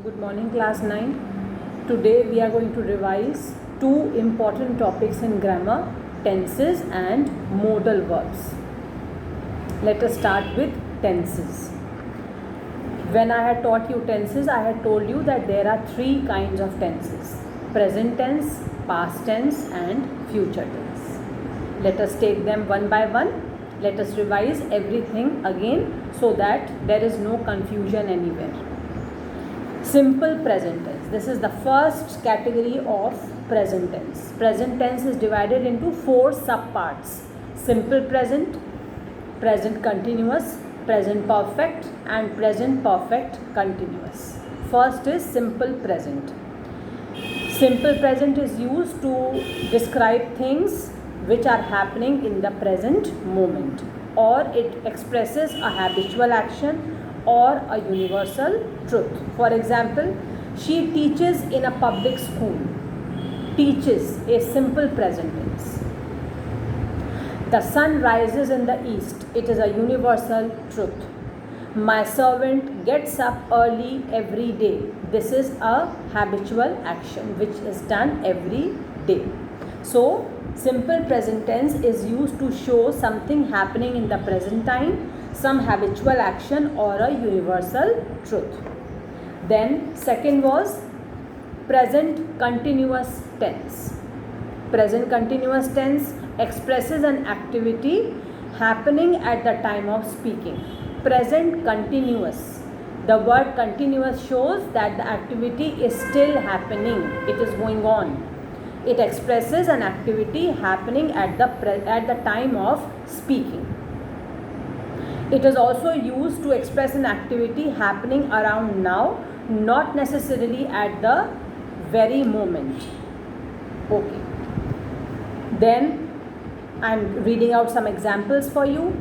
Good morning, class 9. Today we are going to revise two important topics in grammar, tenses and modal verbs. Let us start with tenses. When I had taught you tenses, I had told you that there are three kinds of tenses: present tense, past tense and future tense. Let us take them one by one. Let us revise everything again so that there is no confusion anywhere. Simple present tense. This is the first category of present tense. Present tense is divided into four subparts: simple present, present continuous, present perfect and present perfect continuous. First is simple present. Simple present is used to describe things which are happening in the present moment, or it expresses a habitual action or a universal truth. For example, she teaches in a public school. Teaches, a simple present tense. The sun rises in the east. It is a universal truth. My servant gets up early every day. This is a habitual action which is done every day. So, simple present tense is used to show something happening in the present time, some habitual action or a universal truth. Then second was present continuous tense. Present continuous tense expresses an activity happening at the time of speaking. Present continuous. The word continuous shows that the activity is still happening. It is going on. It expresses an activity happening at the time of speaking. It is also used to express an activity happening around now, not necessarily at the very moment. Okay. Then I am reading out some examples for you.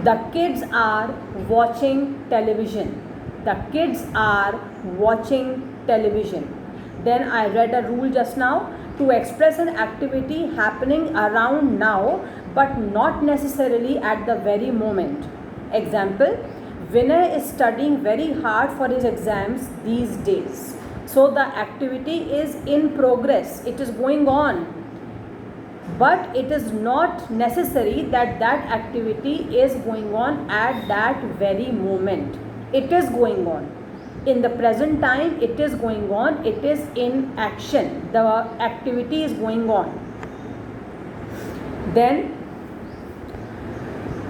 The kids are watching television. The kids are watching television. Then I read a rule just now: to express an activity happening around now but not necessarily at the very moment. Example: Vinay is studying very hard for his exams these days. So the activity is in progress. It is going on. But it is not necessary that that activity is going on at that very moment. It is going on. In the present time, it is going on. It is in action. The activity is going on. Then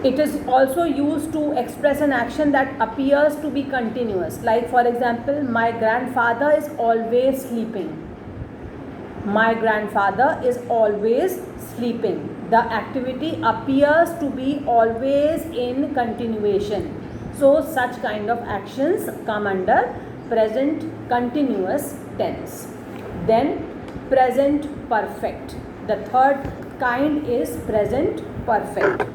it is also used to express an action that appears to be continuous. Like for example, my grandfather is always sleeping. My grandfather is always sleeping. The activity appears to be always in continuation. So such kind of actions come under present continuous tense. Then present perfect. The third kind is present perfect.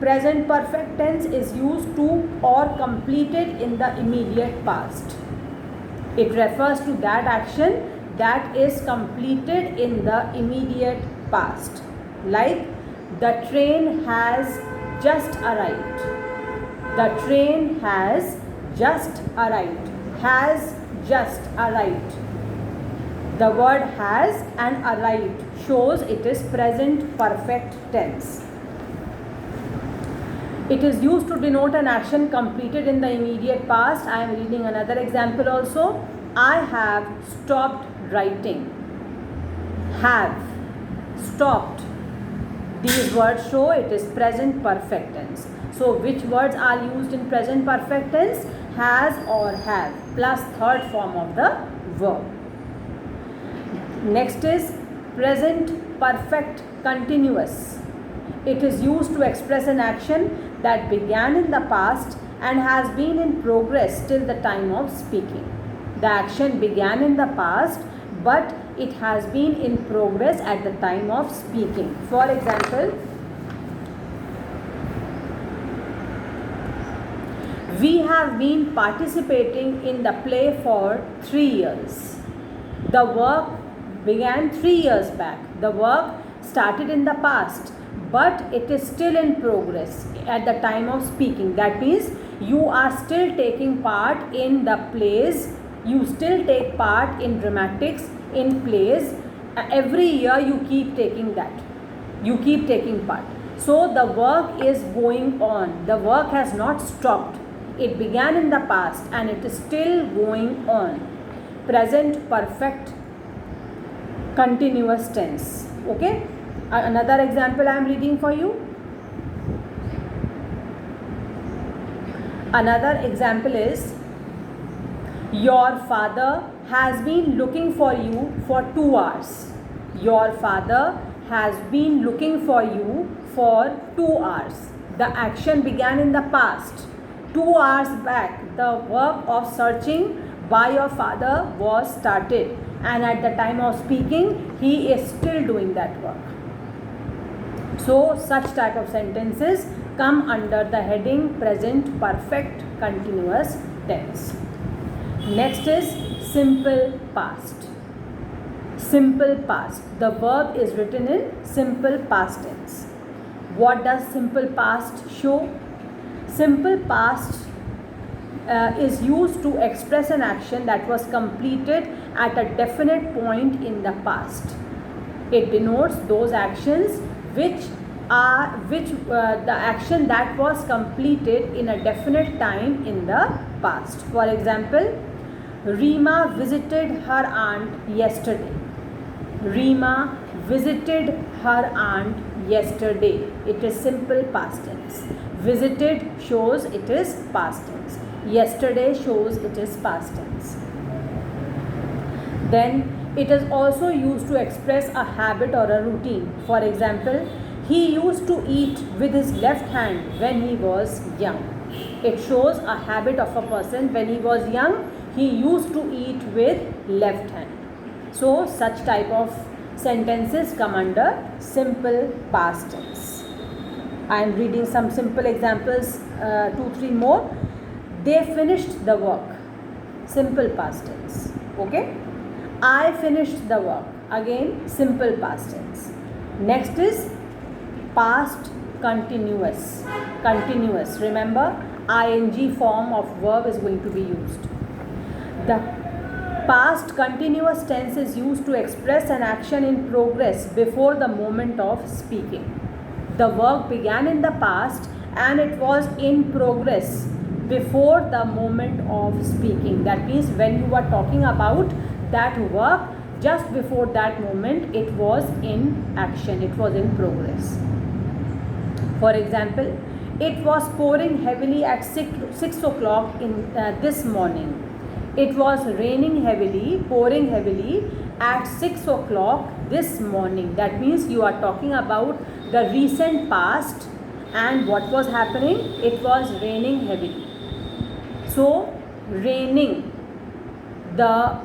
Present perfect tense is used to or completed in the immediate past. It refers to that action that is completed in the immediate past. Like, the train has just arrived. The train has just arrived. Has just arrived. The word has and arrived shows it is present perfect tense. It is used to denote an action completed in the immediate past. I am reading another example also. I have stopped writing. Have, stopped. These words show it is present perfect tense. So which words are used in present perfect tense? Has or have plus third form of the verb. Next is present perfect continuous. It is used to express an action that began in the past and has been in progress till the time of speaking. The action began in the past, but it has been in progress at the time of speaking. For example, we have been participating in the play for 3 years. The work began 3 years back. The work started in the past, but it is still in progress at the time of speaking. That means You are still taking part in the plays. You still take part in dramatics, in plays. Every year you keep taking that. You keep taking part. So the work is going on. The work has not stopped. It began in the past and it is still going on. Present perfect continuous tense. Okay. Another example I am reading for you. Another example is, your father has been looking for you for 2 hours. Your father has been looking for you for 2 hours. The action began in the past. 2 hours back, the work of searching by your father was started, and at the time of speaking, he is still doing that work. So, such type of sentences come under the heading present perfect continuous tense. Next is simple past. Simple past. The verb is written in simple past tense. What does simple past show? Simple past is used to express an action that was completed at a definite point in the past. It denotes those actions which the action that was completed in a definite time in the past. For example, Rima visited her aunt yesterday. Rima visited her aunt yesterday. It is simple past tense. Visited shows it is past tense. Yesterday shows it is past tense. Then it is also used to express a habit or a routine. For example, he used to eat with his left hand when he was young. It shows a habit of a person. When he was young, he used to eat with left hand. So, such type of sentences come under simple past tense. I am reading some simple examples, 2-3 more. They finished the work. Simple past tense. Okay. I finished the work. Again, simple past tense. Next is past continuous. Continuous. Remember, ing form of verb is going to be used. The past continuous tense is used to express an action in progress before the moment of speaking. The work began in the past and it was in progress before the moment of speaking. That means when you are talking about that work, just before that moment, it was in action, it was in progress. For example, it was pouring heavily at 6 o'clock in this morning. It was raining heavily, pouring heavily at 6 o'clock this morning. That means you are talking about the recent past, and what was happening? It was raining heavily. So, raining, the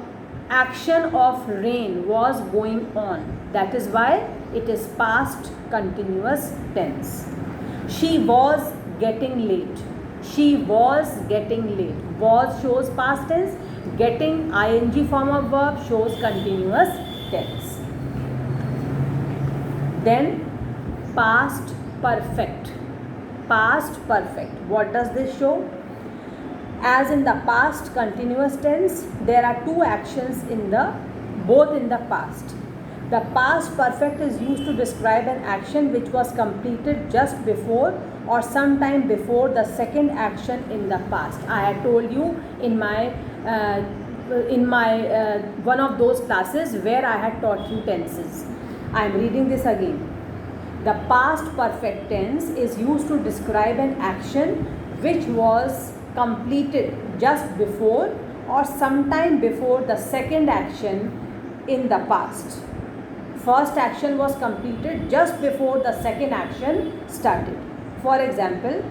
action of rain was going on. That is why it is past continuous tense. She was getting late. She was getting late. Was shows past tense. Getting ing form of verb shows continuous tense. Then past perfect. Past perfect. What does this show? As in the past continuous tense, there are two actions both in the past. The past perfect is used to describe an action which was completed just before or sometime before the second action in the past. I had told you in my one of those classes where I had taught you tenses. I am reading this again. The past perfect tense is used to describe an action which was completed just before or sometime before the second action in the past. First action was completed just before the second action started. For example,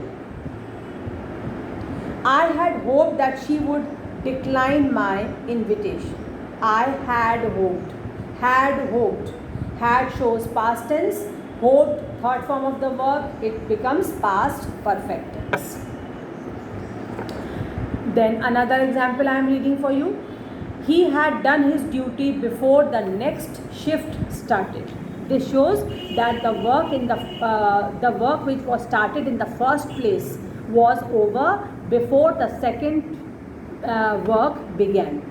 I had hoped that she would decline my invitation. I had hoped. Had hoped. Had shows past tense. Hoped, third form of the verb, it becomes past perfect tense. Then another example I am reading for you. He had done his duty before the next shift started. This shows that the work which was started in the first place was over before the second work began.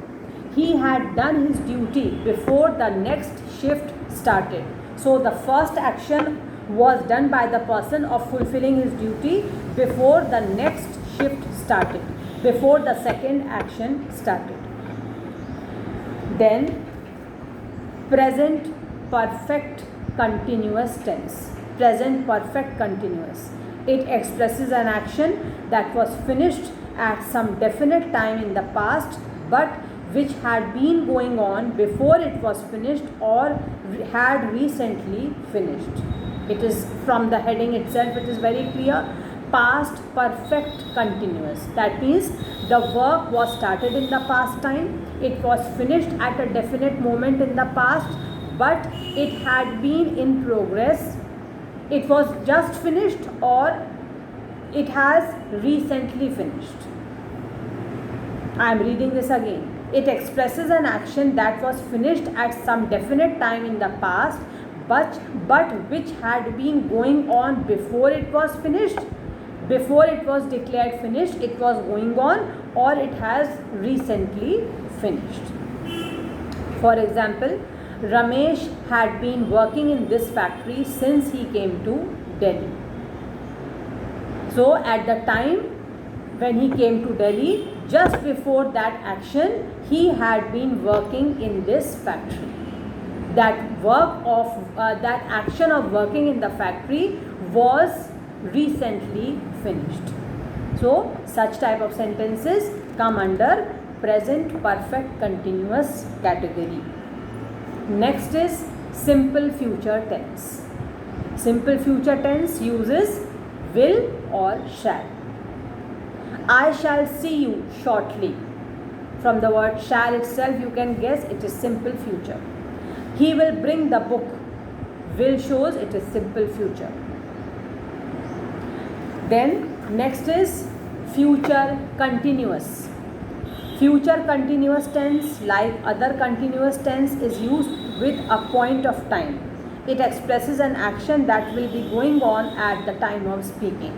He had done his duty before the next shift started. So the first action was done by the person of fulfilling his duty before the next shift started, before the second action started. Then present perfect continuous tense. Present perfect continuous. It expresses an action that was finished at some definite time in the past, but which had been going on before it was finished or had recently finished. It is from the heading itself, it is very clear. Past perfect continuous. That means the work was started in the past time, it was finished at a definite moment in the past, but it had been in progress. It was just finished or it has recently finished. I am reading this again. It expresses an action that was finished at some definite time in the past, but which had been going on before it was finished. Before it was declared finished, it was going on, or it has recently finished. For example, Ramesh had been working in this factory since he came to Delhi. So at the time when he came to Delhi, just before that action, he had been working in this factory. That action of working in the factory was recently finished. So such type of sentences come under present perfect continuous category. Next is simple future tense. Simple future tense uses will or shall. I shall see you shortly. From the word shall itself you can guess it is simple future. He will bring the book. Will shows it is simple future. Then next is future continuous. Future continuous tense, like other continuous tense, is used with a point of time. It expresses an action that will be going on at the time of speaking.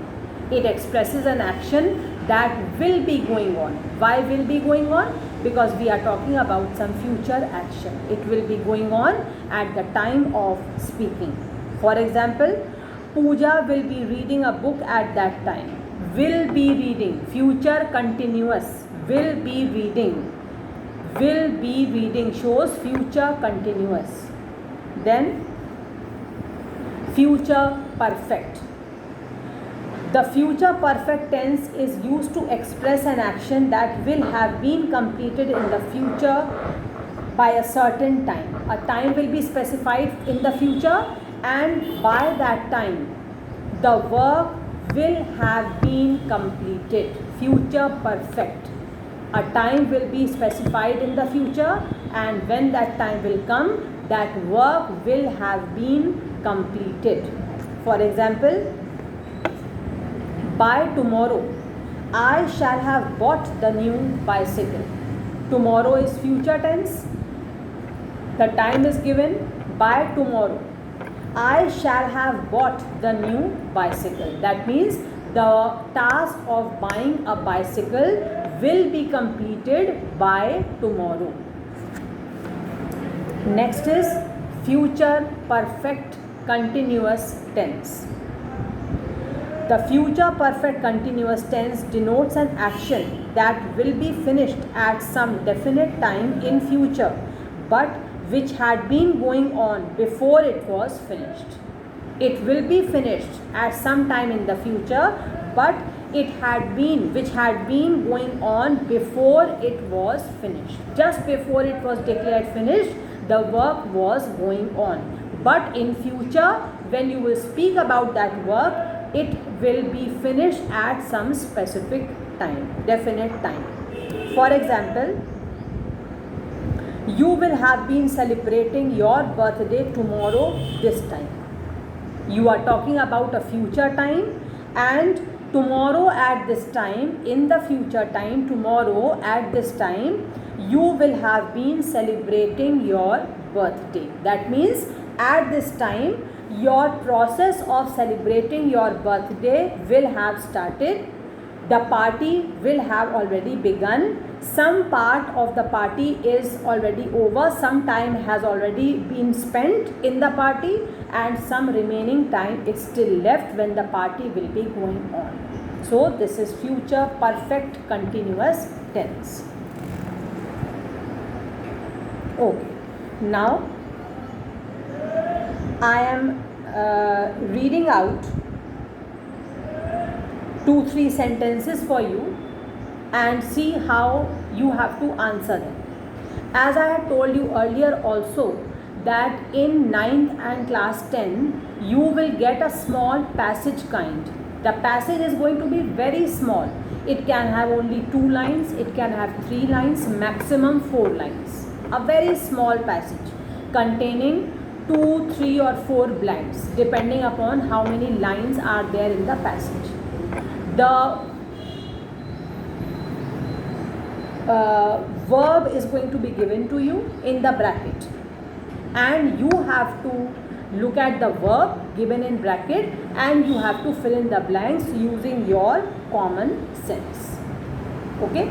It expresses an action that will be going on. Why will be going on? Because we are talking about some future action. It will be going on at the time of speaking. For example, Pooja will be reading a book at that time. Will be reading, future continuous. Will be reading. Will be reading shows future continuous. Then future perfect. The future perfect tense is used to express an action that will have been completed in the future by a certain time. A time will be specified in the future, and by that time the work will have been completed. Future perfect. A time will be specified in the future, and when that time will come, that work will have been completed. For example, by tomorrow, I shall have bought the new bicycle. Tomorrow is future tense. The time is given by tomorrow. I shall have bought the new bicycle. That means the task of buying a bicycle will be completed by tomorrow. Next is future perfect continuous tense. The future perfect continuous tense denotes an action that will be finished at some definite time in future, but which had been going on before it was finished. It will be finished at some time in the future, but which had been going on before it was finished. Just before it was declared finished, the work was going on. But in future, when you will speak about that work, it will be finished at some specific time, definite time. For example, you will have been celebrating your birthday tomorrow this time. You are talking about a future time, and tomorrow at this time, in the future time, tomorrow at this time, you will have been celebrating your birthday. That means at this time, your process of celebrating your birthday will have started. The party will have already begun. Some part of the party is already over, some time has already been spent in the party, and some remaining time is still left when the party will be going on. So this is future perfect continuous tense. Okay, now I am reading out 2-3 sentences for you and see how you have to answer them. As I had told you earlier also, that in 9th and class 10 you will get a small passage kind. The passage is going to be very small. It can have only 2 lines, it can have 3 lines, maximum 4 lines. A very small passage containing 2, 3 or 4 blanks depending upon how many lines are there in the passage. The verb is going to be given to you in the bracket, and you have to look at the verb given in bracket and you have to fill in the blanks using your common sense. Okay,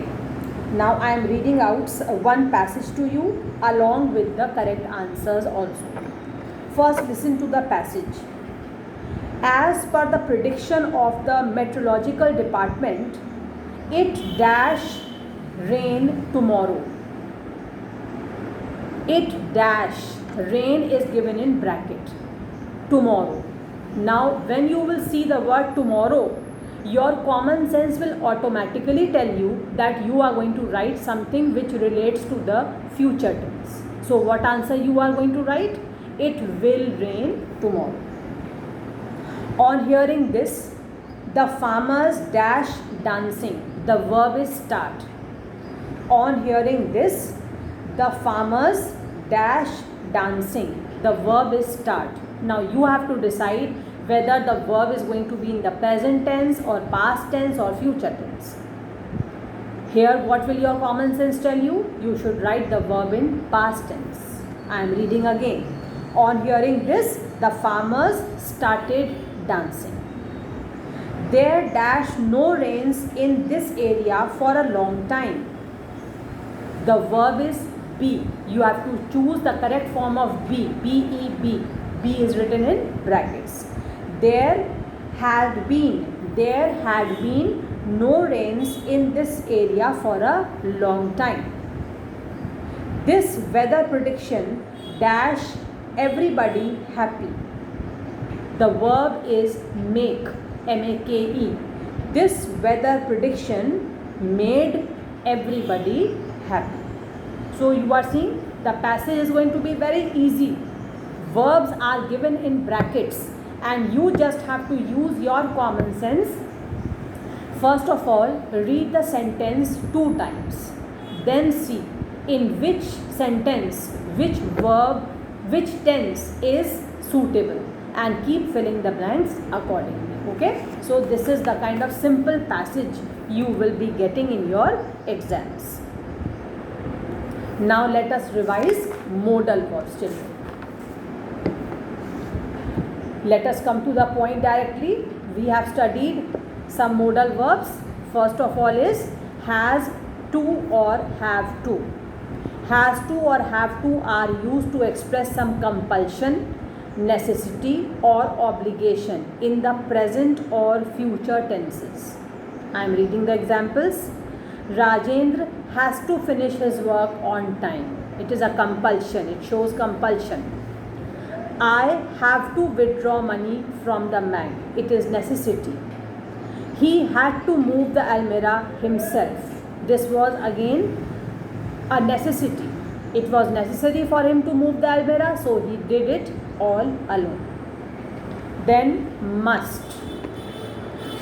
now I am reading out one passage to you along with the correct answers also. First, listen to the passage. As per the prediction of the meteorological department, it dash rain tomorrow. It dash rain is given in bracket. Tomorrow. Now when you will see the word tomorrow, your common sense will automatically tell you that you are going to write something which relates to the future tense. So what answer you are going to write? It will rain tomorrow. On hearing this, the farmers dash dancing. The verb is start. On hearing this, the farmers dash dancing. The verb is start. Now you have to decide whether the verb is going to be in the present tense or past tense or future tense. Here what will your common sense tell you? You should write the verb in past tense. I am reading again. On hearing this, the farmers started dancing. There dash no rains in this area for a long time. The verb is be. You have to choose the correct form of be. B-E-B. Be is written in brackets. There had been no rains in this area for a long time. This weather prediction dash everybody happy. The verb is make. M-A-K-E. This weather prediction made everybody happy. So you are seeing the passage is going to be very easy. Verbs are given in brackets and you just have to use your common sense. First of all, read the sentence 2 times. Then see in which sentence, which verb, which tense is suitable, and keep filling the blanks accordingly. Okay, so this is the kind of simple passage you will be getting in your exams. Now let us revise modal verbs, children. Let us come to the point directly. We have studied some modal verbs. First of all is has to or have to. Has to or have to are used to express some compulsion, necessity or obligation in the present or future tenses. I am reading the examples. Rajendra has to finish his work on time. It is a compulsion. It shows compulsion. I have to withdraw money from the bank. It is necessity. He had to move the almirah himself. This was again a necessity. It was necessary for him to move the almirah, so he did it all alone. Then must.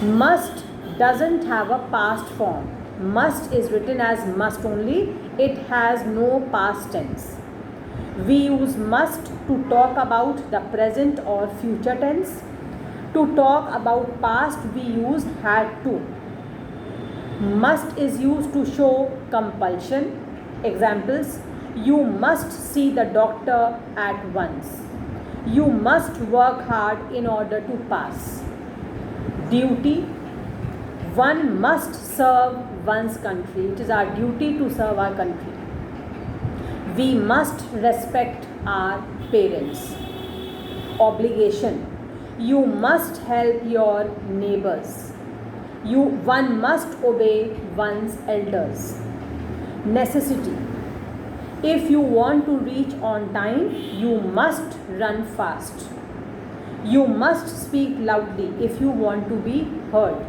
Must doesn't have a past form. Must is written as must only. It has no past tense. We use must to talk about the present or future tense. To talk about past, we use had to. Must is used to show compulsion. Examples: you must see the doctor at once. You must work hard in order to pass. Duty. One must serve one's country. It is our duty to serve our country. We must respect our parents. Obligation. You must help your neighbors. One must obey one's elders. Necessity. If you want to reach on time, you must run fast. You must speak loudly if you want to be heard.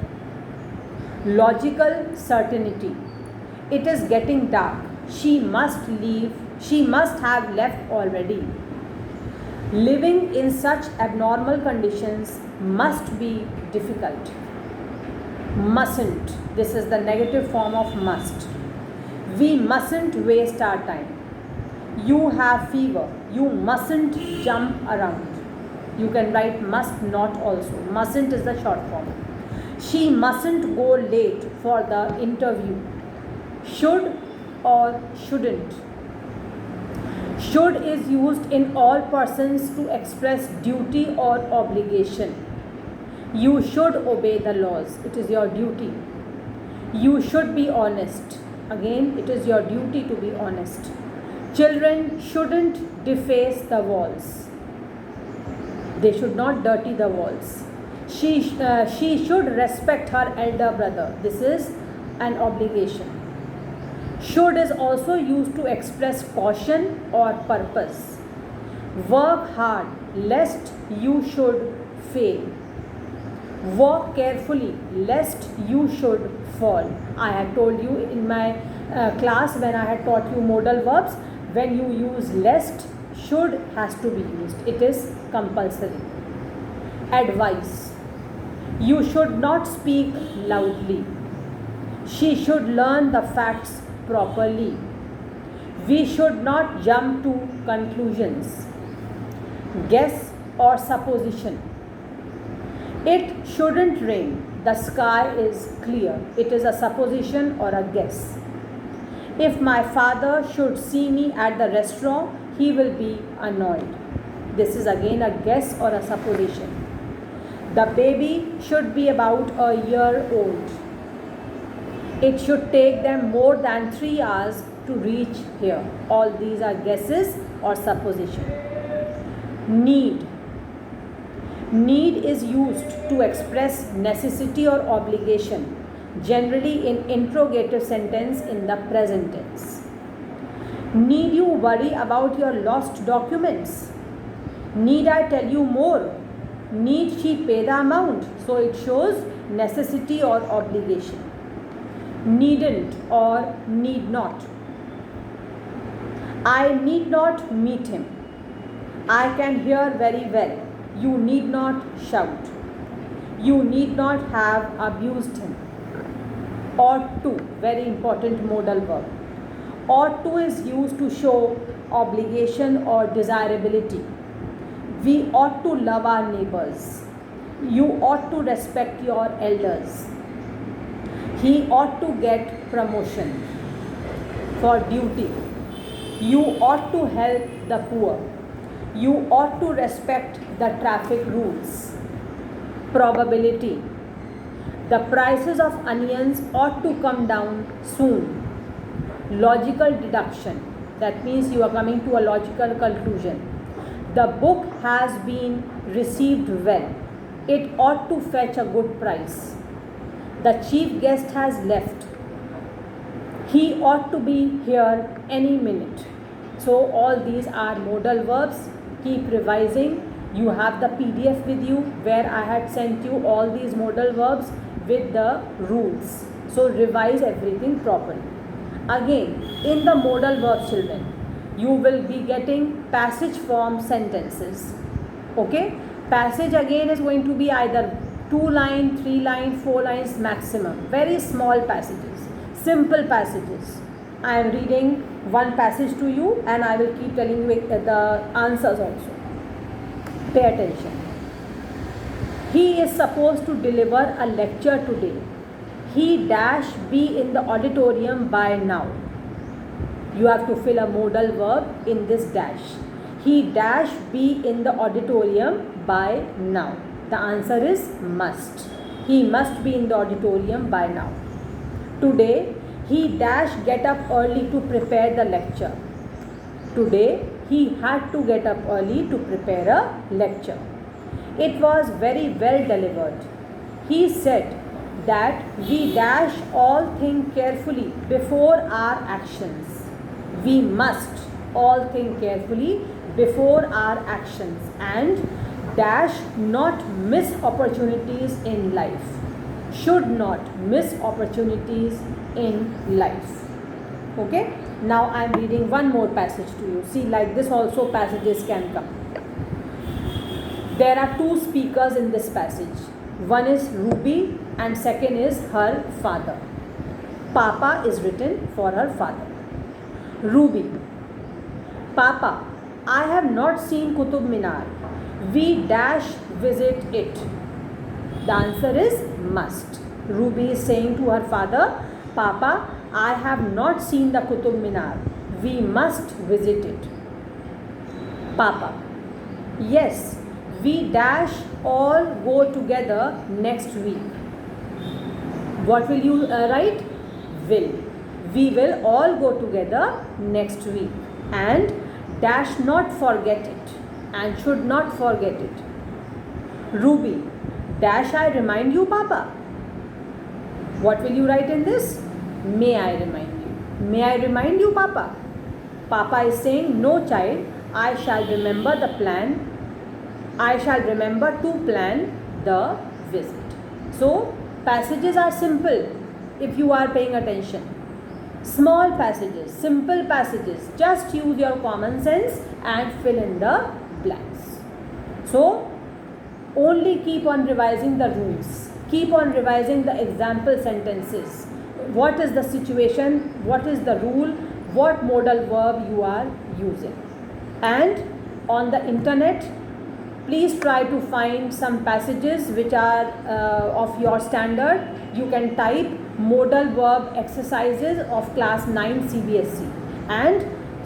Logical certainty. It is getting dark. She must leave. She must have left already. Living in such abnormal conditions must be difficult. Mustn't. This is the negative form of must. We mustn't waste our time. You have fever. You mustn't jump around. You can write must not also. Mustn't is the short form. She mustn't go late for the interview. Should or shouldn't. Should is used in all persons to express duty or obligation. You should obey the laws. It is your duty. You should be honest. Again, it is your duty to be honest. Children shouldn't deface the walls. They should not dirty the walls. She should respect her elder brother. This is an obligation. Should is also used to express caution or purpose. Work hard lest you should fail. Walk carefully lest you should fall. I had told you in my class when I had taught you modal verbs, when you use lest, should has to be used. It is compulsory. Advice. You should not speak loudly. She should learn the facts properly. We should not jump to conclusions. Guess or supposition. It shouldn't rain. The sky is clear. It is a supposition or a guess. If my father should see me at the restaurant, he will be annoyed. This is again a guess or a supposition. The baby should be about a year old. It should take them more than 3 hours to reach here. All these are guesses or supposition. Need. Need is used to express necessity or obligation, generally in interrogative sentence in the present tense. Need you worry about your lost documents? Need I tell you more? Need she pay the amount? So it shows necessity or obligation. Needn't or need not. I need not meet him. I can hear very well. You need not shout. You need not have abused him. Ought to, very important modal verb. Ought to is used to show obligation or desirability. We ought to love our neighbors. You ought to respect your elders. He ought to get promotion for duty. You ought to help the poor. You ought to respect the traffic rules. Probability. The prices of onions ought to come down soon. Logical deduction. That means you are coming to a logical conclusion. The book has been received well. It ought to fetch a good price. The chief guest has left. He ought to be here any minute. So all these are modal verbs. Keep revising. You have the PDF with you where I had sent you all these modal verbs with the rules. So revise everything properly. Again, in the modal verbs, children, you will be getting passage form sentences. Okay? Passage again is going to be either 2 line, 3 line, 4 lines maximum. Very small passages. Simple passages. I am reading one passage to you and I will keep telling you the answers also. Pay attention. He is supposed to deliver a lecture today. He dash be in the auditorium by now. You have to fill a modal verb in this dash. He dash be in the auditorium by now. The answer is must. He must be in the auditorium by now. Today, he dashed get up early to prepare the lecture. Today, he had to get up early to prepare a lecture. It was very well delivered. He said that we dash all think carefully before our actions. We must all think carefully before our actions and dash not miss opportunities in life. Should not miss opportunities in life. Okay? Now I am reading one more passage to you. See, like this also passages can come. There are two speakers in this passage. One is Ruby and second is her father. Papa is written for her father. Ruby, Papa, I have not seen Qutub Minar. We dash visit it. The answer is must. Ruby is saying to her father, Papa, I have not seen the Qutub Minar. We must visit it. Papa, yes, we dash all go together next week. What will you write? Will. We will all go together next week and dash not forget it and should not forget it. Ruby, dash I remind you, Papa. What will you write in this? May I remind you. May I remind you, Papa? Papa is saying, no child, I shall remember the plan. I shall remember to plan the visit. So, passages are simple if you are paying attention. Small passages, simple passages. Just use your common sense and fill in the blanks. So, only keep on revising the rules. Keep on revising the example sentences. What is the situation? What is the rule? What modal verb you are using? And on the internet, please try to find some passages which are of your standard. You can type modal verb exercises of class 9 CBSE and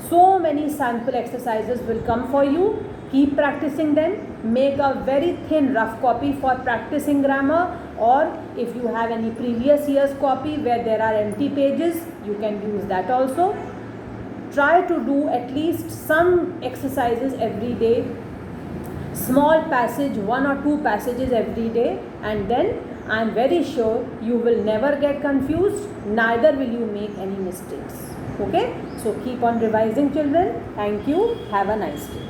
so many sample exercises will come for you. Keep practicing them. Make a very thin rough copy for practicing grammar, or if you have any previous year's copy where there are empty pages, you can use that also. Try to do at least some exercises every day. Small passage, 1 or 2 passages every day, and then I am very sure you will never get confused, neither will you make any mistakes. Okay? So keep on revising, children. Thank you. Have a nice day.